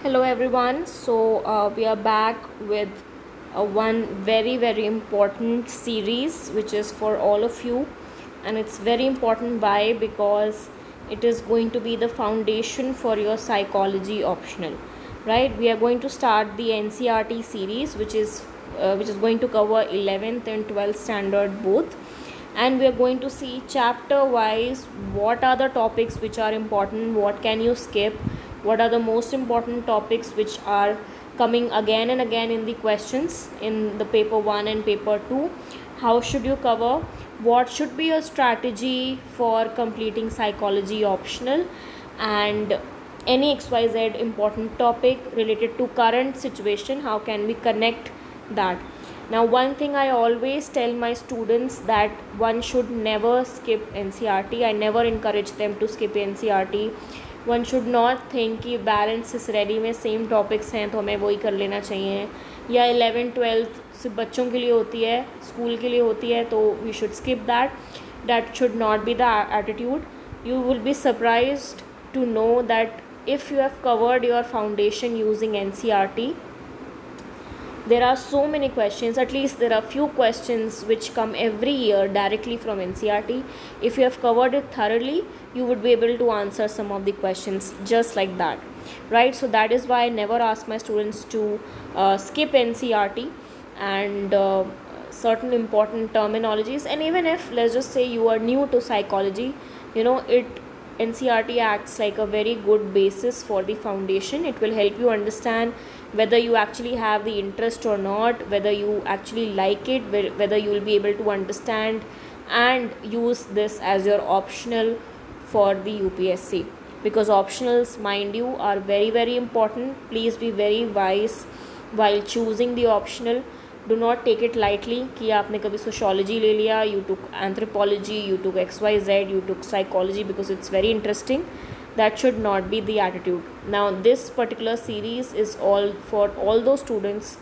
Hello everyone. We are back with one very important series which is for all of you, and it's very important. Why? Because it is going to be the foundation for your psychology optional, right? We are going to start the NCERT series, which is going to cover 11th and 12th standard both, and we are going to see chapter wise what are the topics which are important, what can you skip, what are the most important topics which are coming again and again in the questions in the paper 1 and paper 2, how should you cover, what should be your strategy for completing psychology optional, and any xyz important topic related to current situation, how can we connect that. Now, one thing I always tell my students that one should never skip NCERT. I never encourage them to skip NCERT. One should not think कि balance सिसरेली में same topics हैं तो हमें वही कर लेना चाहिए, या 11th-12th सिर्फ बच्चों के लिए होती है, स्कूल के लिए होती है, तो we should skip that should not be the attitude. You will be surprised to know that if you have covered your foundation using NCERT, there are so many questions, at least there are few questions which come every year directly from NCERT. If you have covered it thoroughly, you would be able to answer some of the questions just like that, right? So that is why I never ask my students to skip NCERT and certain important terminologies. And even if, let's just say, you are new to psychology, NCERT acts like a very good basis for the foundation. It will help you understand whether you actually have the interest or not, whether you actually like it, whether you will be able to understand and use this as your optional for the UPSC. Because optionals, mind you, are very important. Please be very wise while choosing the optional. Do not take it lightly कि आपने कभी sociology ले लिया, you took anthropology, you took XYZ, you took psychology because it's very interesting. That should not be the attitude. Now, this particular series is all for all those students,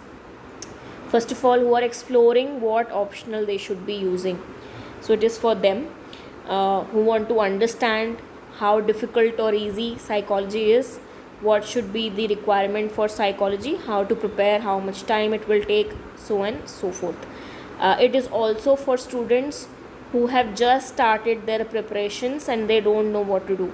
first of all, who are exploring what optional they should be using. So it is for them who want to understand how difficult or easy psychology is, what should be the requirement for psychology, how to prepare, how much time it will take, so on and so forth. It is also for students who have just started their preparations and they don't know what to do,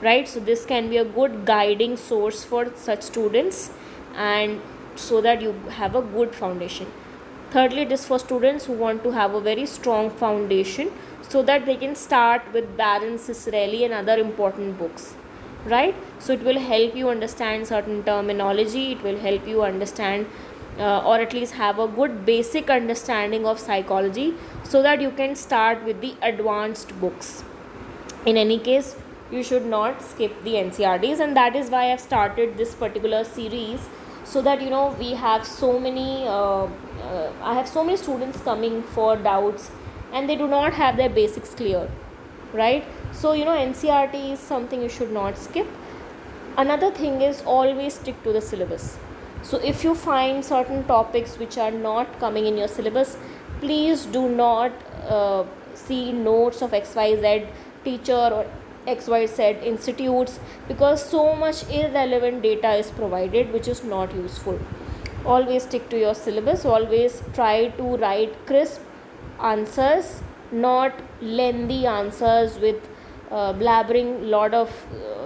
right? So this can be a good guiding source for such students, and so that you have a good foundation. Thirdly, it is for students who want to have a very strong foundation so that they can start with Baron Cicerelli and other important books, right? So it will help you understand certain terminology, it will help you understand or at least have a good basic understanding of psychology so that you can start with the advanced books. In any case, you should not skip the NCERTs, and that is why I've started this particular series, so that we have so many I have so many students coming for doubts and they do not have their basics clear, right? So NCERT is something you should not skip. Another thing is, always stick to the syllabus. So if you find certain topics which are not coming in your syllabus, please do not see notes of XYZ teacher or XYZ institutes, because so much irrelevant data is provided which is not useful. Always stick to your syllabus. Always try to write crisp answers, not lengthy answers with blabbering lot of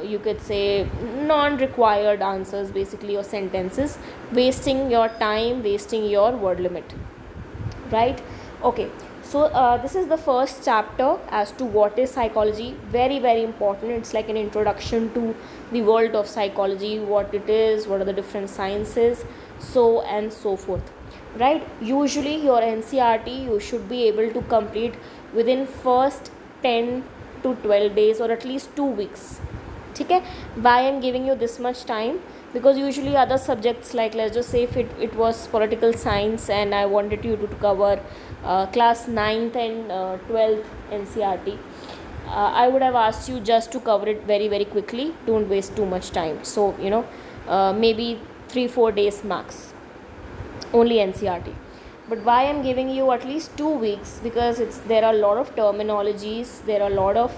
you could say non-required answers, basically, or sentences, wasting your time, wasting your word limit, right? Okay, so this is the first chapter as to what is psychology. Very important. It's like an introduction to the world of psychology, what it is, what are the different sciences, so and so forth, right? Usually your NCERT you should be able to complete within first 10 to 12 days or at least 2 weeks. Okay, why I'm giving you this much time? Because usually other subjects, like let's just say if it was political science and I wanted you to cover class 9th and 12th NCERT, I would have asked you just to cover it very quickly. Don't waste too much time. So maybe 3-4 days max, only NCERT. But why I'm giving you at least 2 weeks? Because there are a lot of terminologies, there are a lot of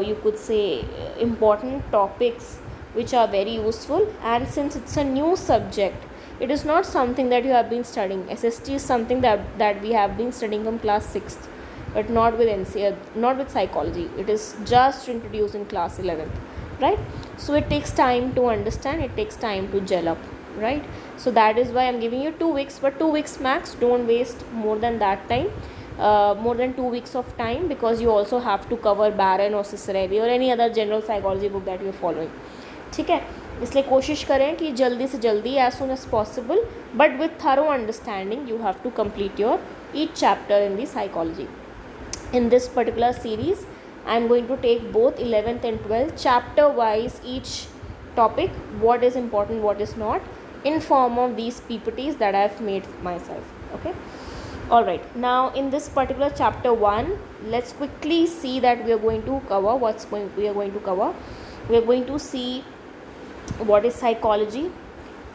you could say important topics which are very useful. And since it's a new subject, it is not something that you have been studying. SST is something that we have been studying from class 6th, but not with NCERT, not with psychology. It is just introduced in class 11th, right? So it takes time to understand, it takes time to gel up, right? So that is why I'm giving you 2 weeks, but 2 weeks max. Don't waste more than that time, more than 2 weeks of time, because you also have to cover Barron or Cicerelli or any other general psychology book that you're following. ठीक है, इसलिए कोशिश करें कि जल्दी से जल्दी, as soon as possible, but with thorough understanding, you have to complete your each chapter in the psychology. In this particular series, I am going to take both 11th and 12th chapter wise, each topic, what is important, what is not, in form of these PPTs that I have made myself. Okay, all right. Now in this particular chapter 1, let's quickly see that we are going to cover we are going to cover. We are going to see what is psychology,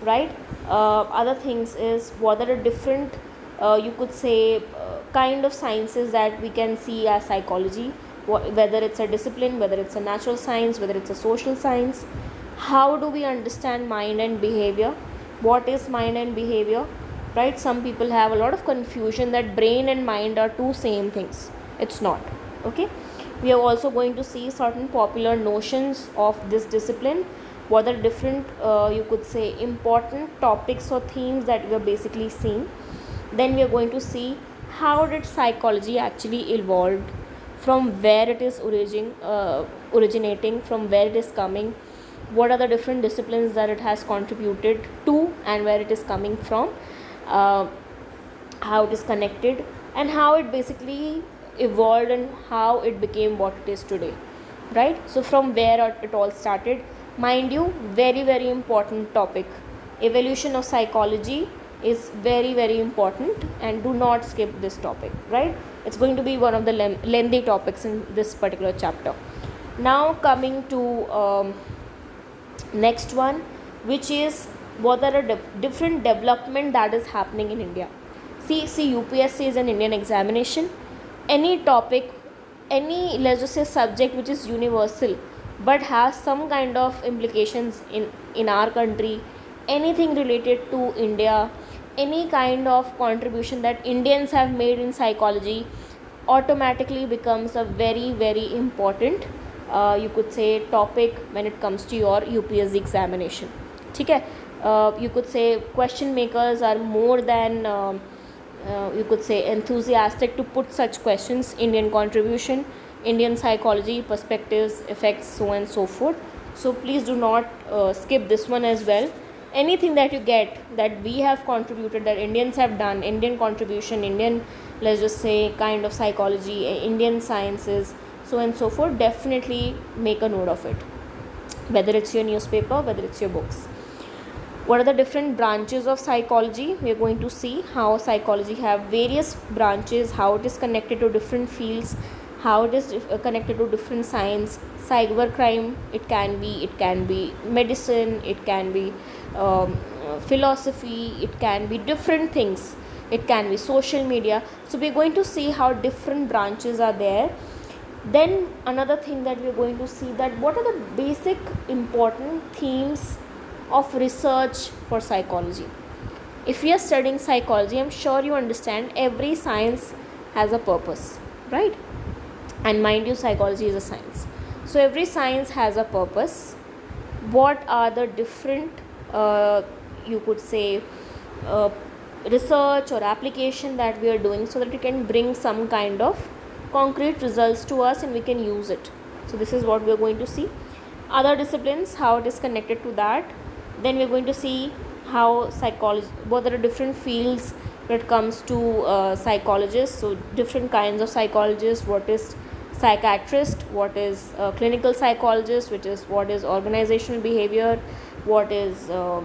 right? Other things is what are the different you could say kind of sciences that we can see as psychology, whether it's a discipline, whether it's a natural science, whether it's a social science. How do we understand mind and behavior? What is mind and behavior, right? Some people have a lot of confusion that brain and mind are two same things. It's not. Okay, we are also going to see certain popular notions of this discipline, what are different you could say important topics or themes that we are basically seeing. Then we are going to see how did psychology actually evolved, from where it is originating, from where it is coming, what are the different disciplines that it has contributed to, and where it is coming from, how it is connected, and how it basically evolved and how it became what it is today, right? So from where it all started. Mind you, very very important topic. Evolution of psychology is very very important, and do not skip this topic, right? It's going to be one of the lengthy topics in this particular chapter. Now coming to next one, which is what are the different development that is happening in India. See, UPSC is an Indian examination. Any topic, any, let's just say, subject which is universal but has some kind of implications in our country, anything related to India, any kind of contribution that Indians have made in psychology, automatically becomes a very very important you could say topic when it comes to your UPSC examination. ठीक है, you could say question makers are more than you could say enthusiastic to put such questions. Indian contribution, Indian psychology, perspectives, effects, so on and so forth. So please do not skip this one as well. Anything that you get that we have contributed, that Indians have done, Indian contribution, Indian, let's just say, kind of psychology, Indian sciences, so on and so forth, definitely make a note of it, whether it's your newspaper, whether it's your books. What are the different branches of psychology? We are going to see how psychology have various branches, how it is connected to different fields, how it is connected to different science. Cybercrime, it can be medicine, it can be philosophy, it can be different things, it can be social media. So we are going to see how different branches are there. Then another thing that we are going to see, that what are the basic important themes of research for psychology. If we are studying psychology, I'm sure you understand every science has a purpose, right? And mind you, psychology is a science, so every science has a purpose. What are the different you could say research or application that we are doing, so that it can bring some kind of concrete results to us and we can use it. So this is what we are going to see. Other disciplines, how it is connected to that. Then we are going to see how psychology, what are the different fields when it comes to psychologists. So different kinds of psychologists, what is psychiatrist, what is clinical psychologist, which is what is organizational behavior, what is a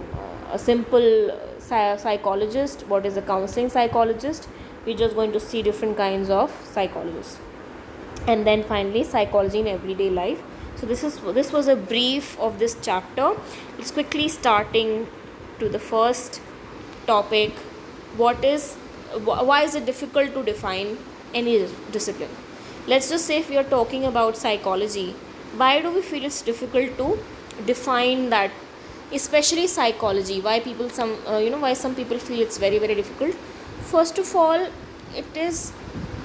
simple psychologist, what is a counseling psychologist. We're just going to see different kinds of psychologists. And then finally, psychology in everyday life. So this was a brief of this chapter. It's quickly starting to the first topic. Why is it difficult to define any discipline? Let's just say if we are talking about psychology, why do we feel it's difficult to define that, especially psychology, why people why some people feel it's very very difficult. First of all, it is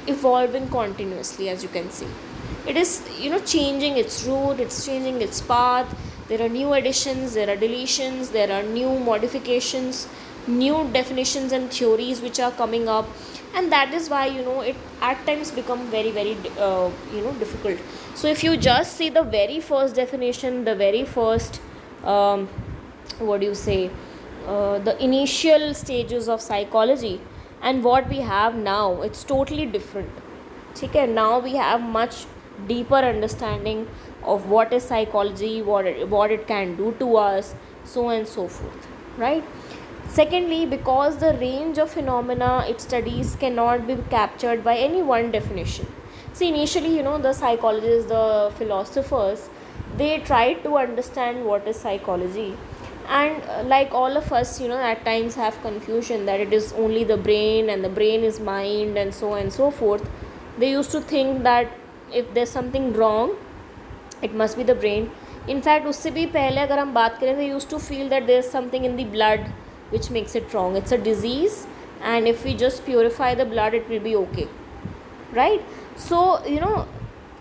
evolving continuously, as you can see. It is changing its route, it's changing its path. There are new additions, there are deletions, there are new modifications, new definitions and theories which are coming up, and that is why it at times become very very difficult. So if you just see the very first definition, the very first what do you say the initial stages of psychology, and what we have now, it's totally different. Okay, now we have much deeper understanding of what is psychology, what it can do to us, so on and so forth, right? Secondly, because the range of phenomena it studies cannot be captured by any one definition. See, initially, the psychologists, the philosophers, they tried to understand what is psychology, and like all of us, at times have confusion that it is only the brain, and the brain is mind, and so on and so forth. They used to think that if there's something wrong, it must be the brain. In fact, उससे भी पहले अगर हम बात करें, they used to feel that there's something in the blood which makes it wrong. It's a disease, and if we just purify the blood, it will be okay, right? So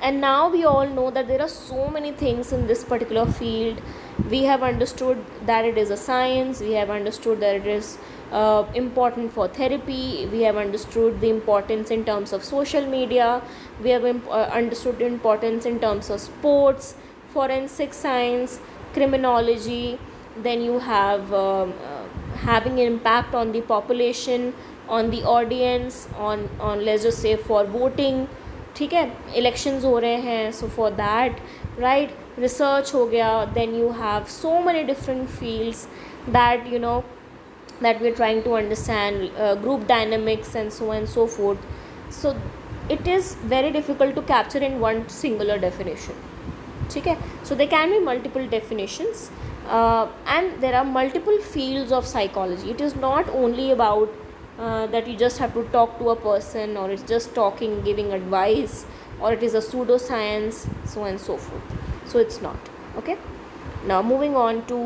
and now we all know that there are so many things in this particular field. We have understood that it is a science, we have understood that it is important for therapy, we have understood the importance in terms of social media, we have understood the importance in terms of sports, forensic science, criminology. Then you have having an impact on the population, on the audience, on let's just say for voting. ठीक है, elections हो रहे हैं, so for that, right, research हो गया. Then you have so many different fields that that we're trying to understand, group dynamics and so on and so forth. So it is very difficult to capture in one singular definition. Okay, so there can be multiple definitions, and there are multiple fields of psychology. It is not only about that you just have to talk to a person, or it's just talking, giving advice, or it is a pseudoscience, so on and so forth. So it's not. Okay, now moving on to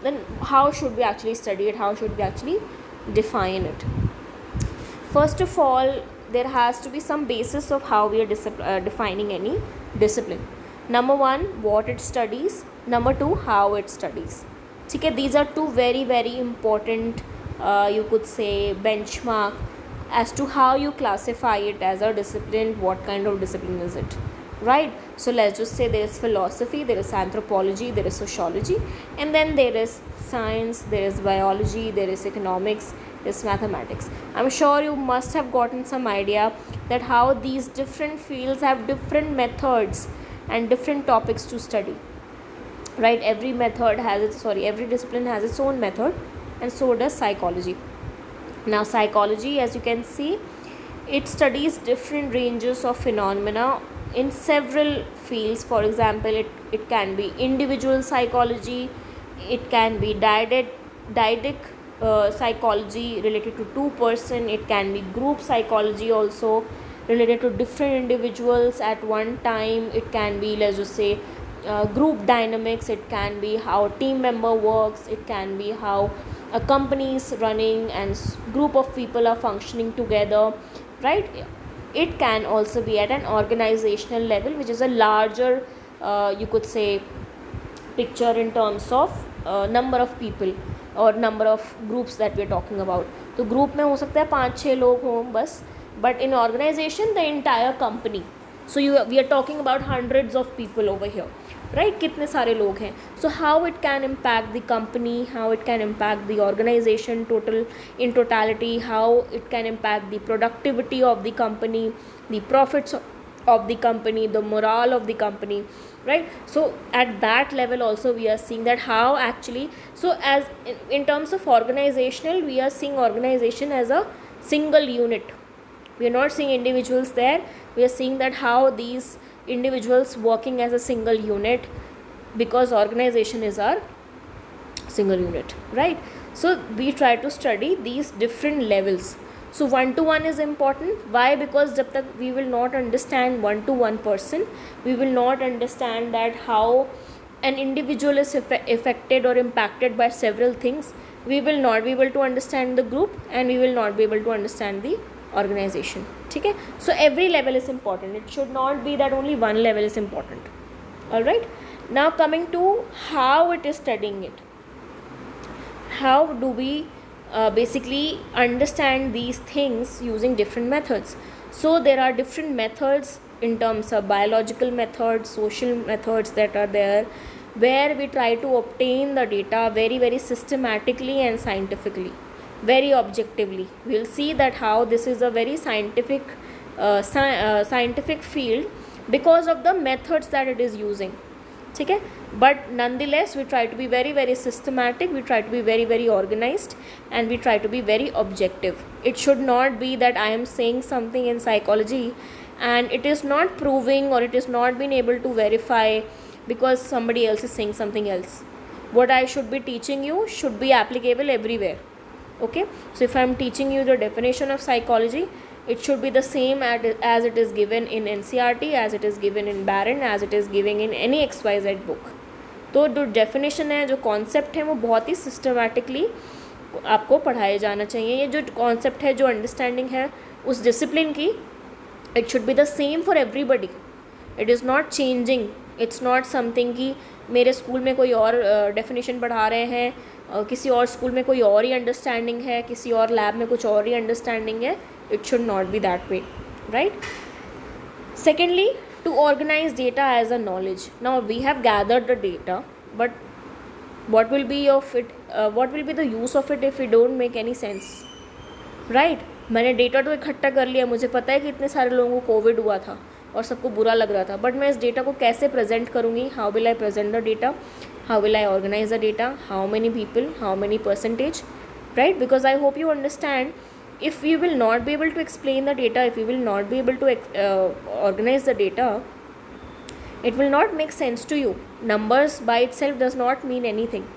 then how should we actually study it, how should we actually define it. First of all, there has to be some basis of how we are defining any discipline. Number one, what it studies. Number two, how it studies. Okay, these are two very very important you could say benchmark as to how you classify it as a discipline, what kind of discipline is it, right? So let's just say there is philosophy, there is anthropology, there is sociology, and then there is science, there is biology, there is economics, there is mathematics. I'm sure you must have gotten some idea that how these different fields have different methods and different topics to study, right? Every discipline has its own method, and so does psychology. Now psychology, as you can see, it studies different ranges of phenomena in several fields. For example, it can be individual psychology, it can be dyadic psychology related to two person, it can be group psychology also related to different individuals at one time, it can be, let's just say, group dynamics, it can be how a team member works, it can be how a company is running and group of people are functioning together, right? It can also be at an organizational level, which is a larger you could say picture in terms of number of people or number of groups that we are talking about. तो group में हो सकता है 5-6 लोग हों बस, but in organization the entire company. So we are talking about hundreds of people over here, right? कितने सारे लोग हैं. So how it can impact the company, how it can impact the organization in totality, how it can impact the productivity of the company, the profits of the company, the morale of the company, right? So at that level also we are seeing that how actually, so as in terms of organizational, we are seeing organization as a single unit. We are not seeing individuals there, we are seeing that how these individuals working as a single unit, because organization is our single unit, right? So we try to study these different levels. So one-to-one is important. Why? Because jab tak we will not understand one-to-one person, we will not understand that how an individual is affected or impacted by several things, we will not be able to understand the group and we will not be able to understand the organization. ठीक है, so every level is important. It should not be that only one level is important. All right, now coming to how it is studying it. How do we basically understand these things using different methods? So there are different methods in terms of biological methods, social methods that are there, where we try to obtain the data very very systematically and scientifically, very objectively. We'll see that how this is a very scientific scientific field because of the methods that it is using. ठीक है, but nonetheless we try to be very very systematic, we try to be very very organized, and we try to be very objective. It should not be that I am saying something in psychology and it is not proving or it is not being able to verify because somebody else is saying something else. What I should be teaching you should be applicable everywhere. Okay, so if I am teaching you the definition of psychology, it should be the same as it is given in NCERT, as it is given in Barron, as it is given in any XYZ book. तो जो definition है, जो concept है, वो बहुत ही systematically आपको पढ़ाया जाना चाहिए. ये जो कॉन्सेप्ट है, जो अंडरस्टैंडिंग है उस डिसिप्लिन की, it should be the same for everybody. It is not changing. It's not something कि मेरे स्कूल में कोई और डेफिनेशन पढ़ा रहे हैं, किसी और स्कूल में कोई और ही अंडरस्टैंडिंग है, किसी और लैब में कुछ और ही अंडरस्टैंडिंग है. It should not be that way, right? Secondly, to organize data as a knowledge. Now we have gathered the data, but what will be of it? What will be the use of it if we don't make any sense, right? मैंने data तो इकट्ठा कर लिया, मुझे पता है कि इतने सारे लोगों को कोविड हुआ था और सबको बुरा लग रहा था, बट मैं इस डेटा को कैसे प्रेजेंट करूँगी? How will I present the data? How will I organise the data? How many people? How many percentage? Right? Because I hope you understand, if we will not be able to explain the data, if we will not be able to organize the data, it will not make sense to you. Numbers by itself does not mean anything.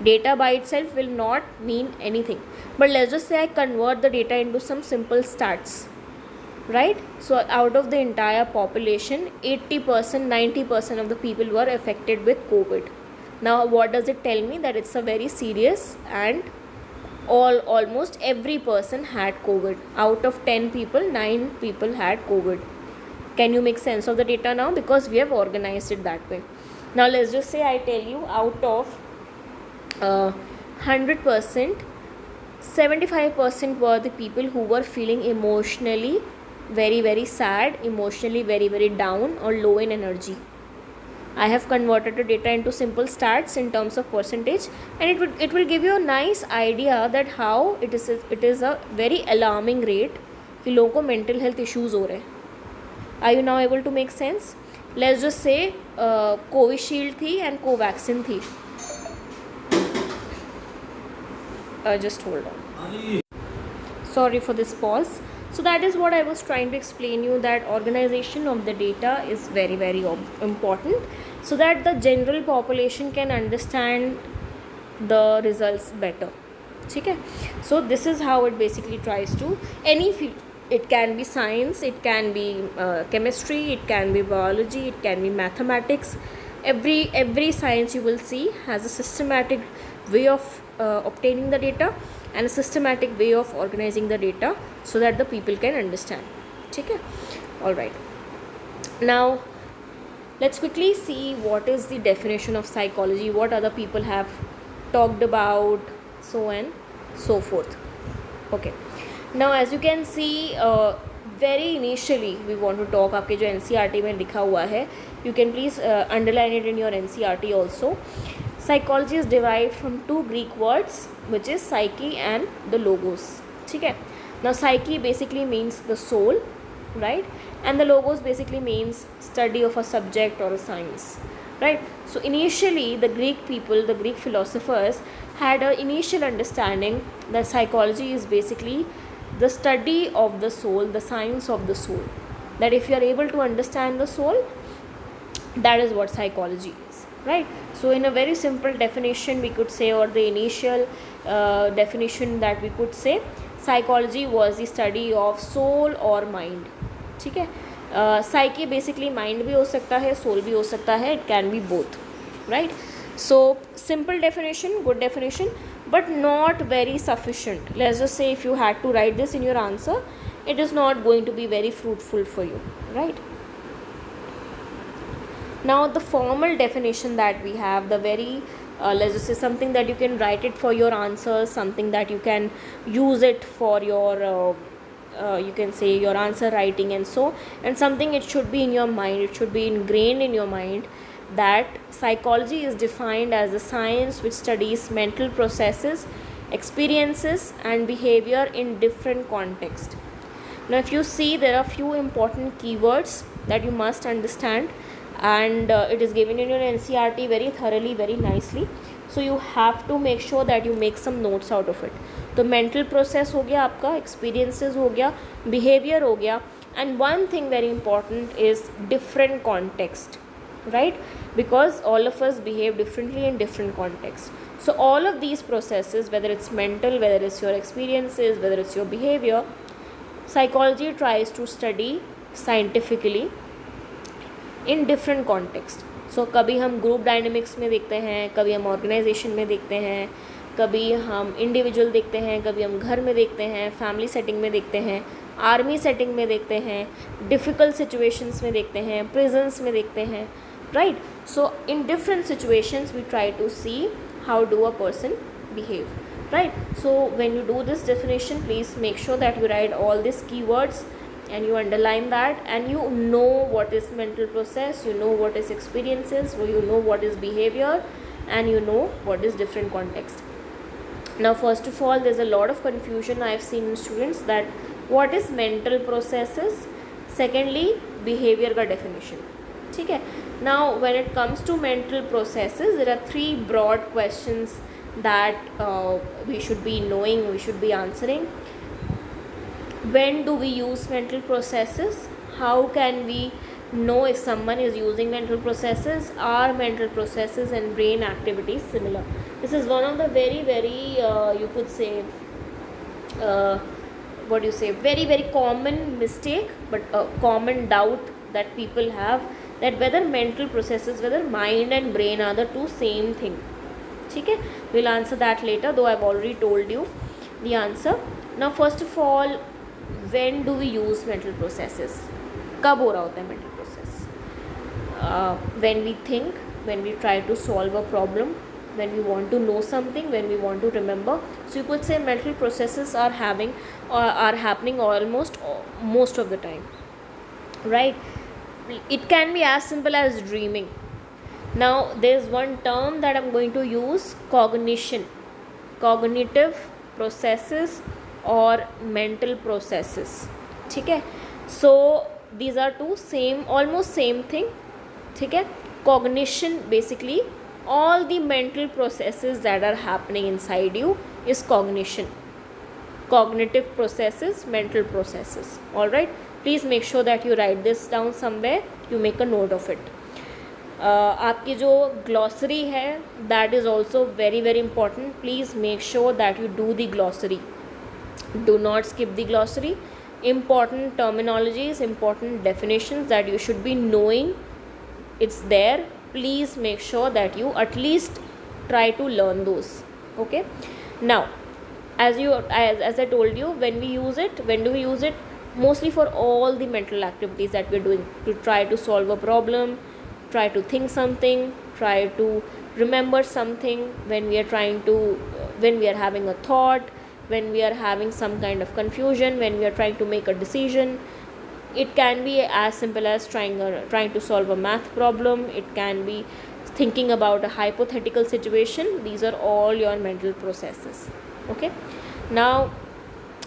Data by itself will not mean anything. But let's just say I convert the data into some simple stats, right? So out of the entire population, 80%, 90% of the people were affected with COVID. Now what does it tell me? That it's a very serious, and almost every person had COVID. Out of 10 people, 9 people had COVID. Can you make sense of the data now? Because we have organized it that way. Now let's just say I tell you, out of 100%, 75% were the people who were feeling emotionally very very sad, emotionally very very down or low in energy. I have converted the data into simple stats in terms of percentage, and it will give you a nice idea that how it is a very alarming rate कि लोगों को mental health issues हो रहे हैं. Are you now able to make sense? Let's just say Covishield थी and Covaxin थी. Just hold on. Sorry for this pause. So that is what I was trying to explain you, that organization of the data is very very important, so that the general population can understand the results better. Okay, so this is how it basically tries to any field. It can be science, it can be chemistry, it can be biology, it can be mathematics. Every science you will see has a systematic way of obtaining the data and a systematic way of organizing the data so that the people can understand. Okay, all right. Now let's quickly see what is the definition of psychology, what other people have talked about, so and so forth. Okay, now as you can see, very initially we want to talk, आपके जो NCERT में लिखा हुआ है, you can please underline it in your NCERT also. Psychology is derived from two Greek words, which is psyche and the logos. ठीक है. Now psyche basically means the soul, right? And the logos basically means study of a subject or a science, right? So initially the Greek people, the Greek philosophers had an initial understanding that psychology is basically the study of the soul, the science of the soul. That if you are able to understand the soul, that is what psychology is, right? So in a very simple definition we could say, or the initial definition that we could say, psychology was the study of soul or mind. ठीक है. Psyche basically mind भी हो सकता है, soul भी हो सकता है, it can be both. right? So simple definition, good definition, but not very sufficient. Let's just say if you had to write this in your answer, it is not going to be very fruitful for you, right? Now the formal definition that we have, the very let's just say something that you can write it for your answers, something that you can use it for your you can say your answer writing and so, and something it should be in your mind, it should be ingrained in your mind, that psychology is defined as a science which studies mental processes, experiences and behavior in different contexts. Now if you see, there are few important keywords that you must understand, and it is given in your NCERT very thoroughly, very nicely, so you have to make sure that you make some notes out of it. तो mental process हो गया आपका, experiences हो गया, behaviour हो गया, and one thing very important is different context, right? Because all of us behave differently in different contexts. So all of these processes, whether it's mental, whether it's your experiences, whether it's your behavior, psychology tries to study scientifically in different context. So कभी हम group dynamics में देखते हैं, कभी हम organisation में देखते हैं, कभी हम इंडिविजुअल देखते हैं, कभी हम घर में देखते हैं, फैमिली सेटिंग में देखते हैं, आर्मी सेटिंग में देखते हैं, डिफ़िकल्ट सिचुएशंस में देखते हैं, प्रिजन्स में देखते हैं, right? So in different situations we try to see how do a person behave, right? So when you do this definition, please make sure that you write all these keywords and you underline that, and you know what is mental process, you know what is experiences, you know what is behavior, and you know what is different context. Now first of all, there's a lot of confusion I have seen in students, that what is mental processes, secondly behavior का definition, ठीक है? Now when it comes to mental processes, there are three broad questions that we should be knowing, we should be answering. When do we use mental processes? How can we know if someone is using mental processes? Are mental processes and brain activities similar? This is one of the very you could say what do you say, very common mistake, but a common doubt that people have, that whether mental processes, whether mind and brain are the two same thing. ठीक है, we'll answer that later, though I've already told you the answer. Now first of all, when do we use mental processes? कब हो रहा होता है mental process? When we think, when we try to solve a problem, when we want to know something, when we want to remember. So you could say mental processes are happening almost most of the time, right? It can be as simple as dreaming. Now there's one term that I'm going to use, cognition, cognitive processes or mental processes, ठीक है? So these are two same, almost same thing, ठीक है? Cognition, basically all the mental processes that are happening inside you is cognition. Cognitive processes, mental processes, all right? Please make sure that you write this down somewhere, you make a note of it. आपकी जो glossary है, that is also very important. Please make sure that you do the glossary. Do not skip the glossary. Important terminologies, important definitions that you should be knowing, it's there. Please make sure that you at least try to learn those, okay? Now as I told you, when we use it, when do we use it? Mostly for all the mental activities that we're doing, to try to solve a problem, try to think something, try to remember something, when we are trying to when we are having a thought, when we are having some kind of confusion, when we are trying to make a decision. It can be as simple as trying to solve a math problem. It can be thinking about a hypothetical situation. These are all your mental processes, okay? Now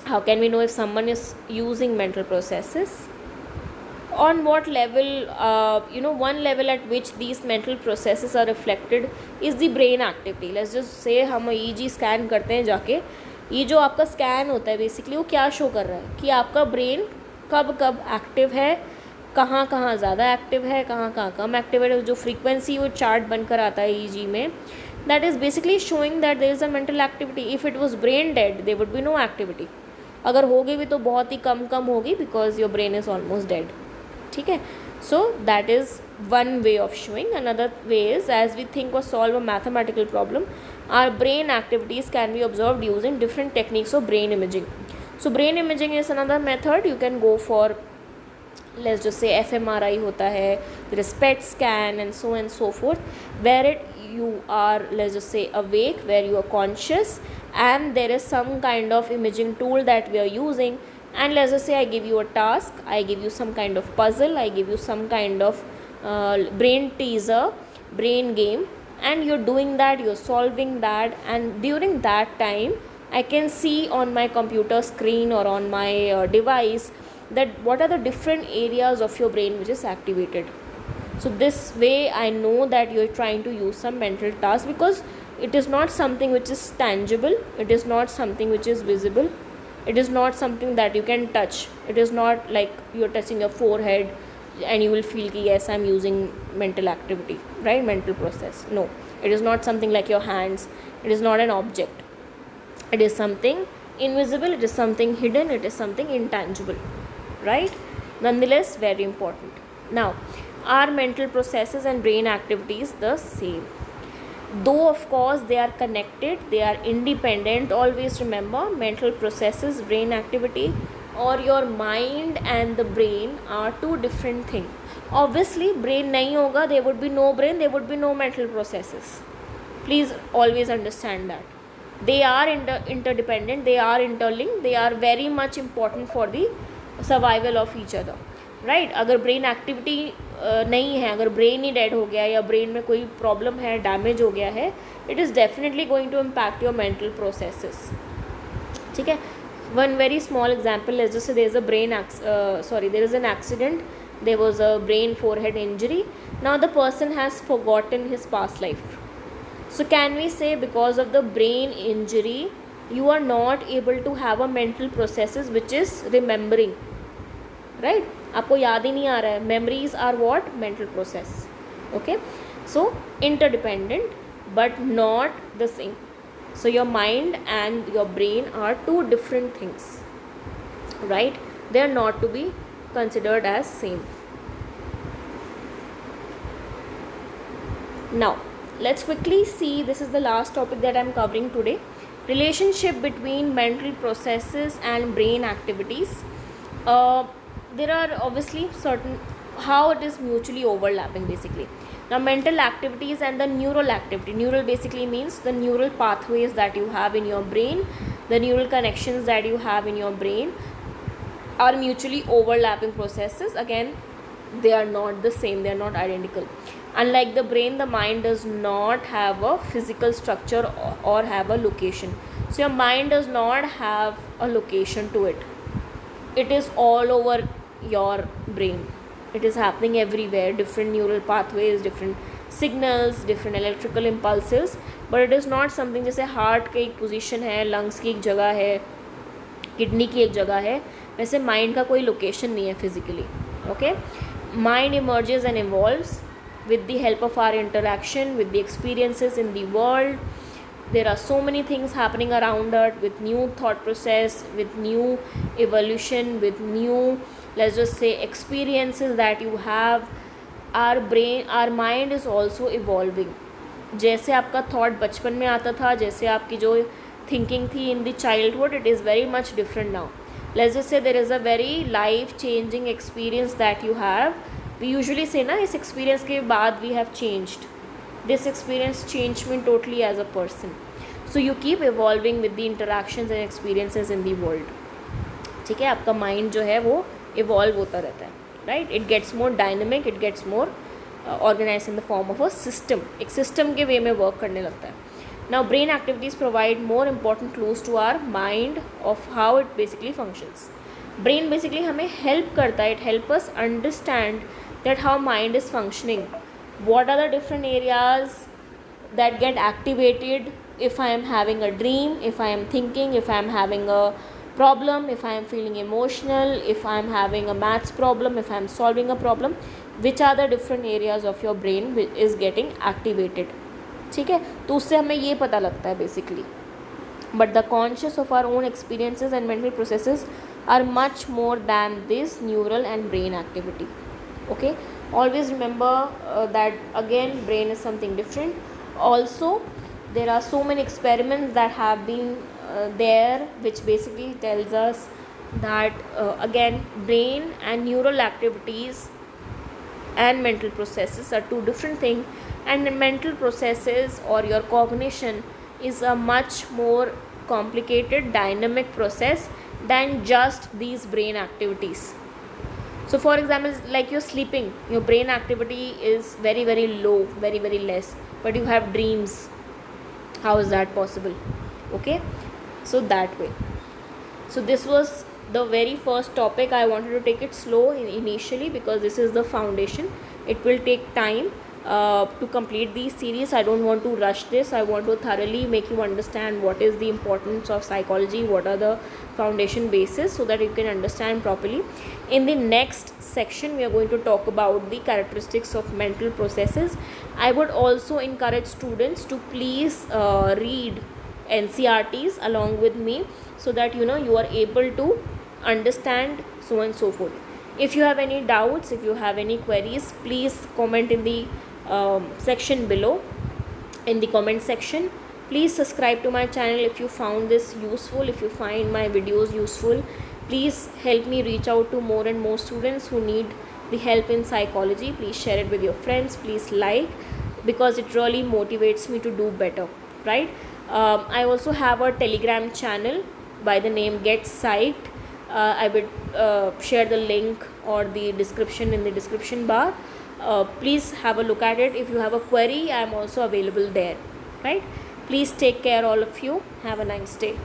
how can we know if someone is using mental processes? On what level? One level at which these mental processes are reflected is the brain activity. Let's just say हम EEG scan करते हैं जाके, ये जो आपका scan होता है basically वो क्या शो कर रहा है कि आपका ब्रेन कब कब एक्टिव है, कहाँ कहाँ ज़्यादा एक्टिव है, कहाँ कहाँ कम एक्टिव है. जो फ्रीक्वेंसी वो चार्ट बनकर आता है EEG में, that is basically showing that there is a mental activity. If it was brain dead there would be no activity. अगर होगी भी तो बहुत ही कम होगी, because your brain is almost dead, ठीक है? So that is one way of showing. Another way is, as we think or solve a mathematical problem, our brain activities can be observed using different techniques of brain imaging. So brain imaging is another method. You can go for, let's just say, fMRI hota hai, there is PET scan and so forth, where you are, let's just say, awake, where you are conscious, and there is some kind of imaging tool that we are using, and let's just say I give you a task, I give you some kind of puzzle, I give you some kind of brain teaser, brain game, and you're doing that, you're solving that, and during that time I can see on my computer screen or on my device that what are the different areas of your brain which is activated. So this way I know that you're trying to use some mental task, because it is not something which is tangible, it is not something which is visible, it is not something that you can touch. It is not like you're touching your forehead and you will feel ki yes, I'm using mental activity, right, mental process. No, it is not something like your hands, it is not an object, it is something invisible, it is something hidden, it is something intangible, right? Nonetheless, very important. Now, are mental processes and brain activities the same? Though of course they are connected, they are independent. Always remember, mental processes, brain activity, or your mind and the brain are two different things. Obviously brain nahi hoga, there would be no brain, there would be no mental processes. Please always understand that they are interdependent, they are interlinked, they are very much important for the survival of each other, right. अगर brain activity नहीं है, अगर brain ही dead हो गया या brain में कोई problem है, डैमेज हो गया है, it is definitely going to impact your mental processes. ठीक है. One very small example is जैसे there is an accident, there was a brain forehead injury. Now the person has forgotten his past life. So can we say because of the brain injury you are not able to have a mental processes which is remembering, right? आपको याद ही नहीं आ रहा है. Memories are what? Mental process. Okay, so interdependent but not the same. So your mind and your brain are two different things, right? They are not to be considered as same. Now let's quickly see, this is the last topic that I'm covering today, relationship between mental processes and brain activities. There are obviously certain how it is mutually overlapping basically. Now mental activities and the neural activity, neural basically means the neural pathways that you have in your brain, the neural connections that you have in your brain are mutually overlapping processes. Again, they are not the same, they are not identical. Unlike the brain, the mind does not have a physical structure or have a location. So your mind does not have a location to it. It is all over your brain. It is happening everywhere, different neural pathways, different signals, different electrical impulses. But it is not something जैसे heart की एक position है, lungs की एक जगह है, kidney की एक जगह है, वैसे माइंड का कोई लोकेशन नहीं है physically. Okay. Mind emerges and evolves with the help of our interaction with the experiences in the world. There are so many things happening around us with new thought process, with new evolution, with new, let's just say, experiences that you have. Our brain, our mind is also evolving. जैसे आपका thought बचपन में आता था, जैसे आपकी जो thinking थी in the childhood, it is very much different now. Let's just say there is a very life changing experience that you have. We usually say ना, इस experience के बाद we have changed. This experience changed me totally as a person. So you keep evolving with the interactions and experiences in the world. ठीक है. आपका mind जो है वो evolve होता रहता है, right? It gets more dynamic, it gets more organized in the form of a system. एक system के way में work करने लगता है. Now brain activities provide more important clues to our mind of how it basically functions. Brain basically हमें help करता है, it help us understand that how mind is functioning. What are the different areas that get activated if I am having a dream, if I am thinking, if I am having a problem, if I am feeling emotional, if I am having a maths problem, if I am solving a problem, which are the different areas of your brain which is getting activated. ठीक है. तो उससे हमें ये पता लगता है basically. But the conscious of our own experiences and mental processes are much more than this neural and brain activity. Okay. Always remember that again brain is something different. Also, there are so many experiments that have been there, which basically tells us that again brain and neural activities and mental processes are two different things, and the mental processes or your cognition is a much more complicated dynamic process than just these brain activities. So for example, like you're sleeping, your brain activity is very very low, very very less, but you have dreams. How is that possible? Okay, so that way. So this was the very first topic. I wanted to take it slow initially because this is the foundation. It will take time to complete these series. I don't want to rush this. I want to thoroughly make you understand what is the importance of psychology, what are the foundation bases, so that you can understand properly. In the next section, we are going to talk about the characteristics of mental processes. I would also encourage students to please read NCERTs along with me, so that you are able to understand so on and so forth. If you have any doubts, if you have any queries, please comment in the section below, in the comment section. Please subscribe to my channel if you found this useful. If you find my videos useful, please help me reach out to more and more students who need the help in psychology. Please share it with your friends. Please like, because it really motivates me to do better, right? I also have a Telegram channel by the name Get Psyched. I will share the link or the description in the description bar. Please have a look at it. If you have a query, I am also available there, right? Please take care, all of you. Have a nice day.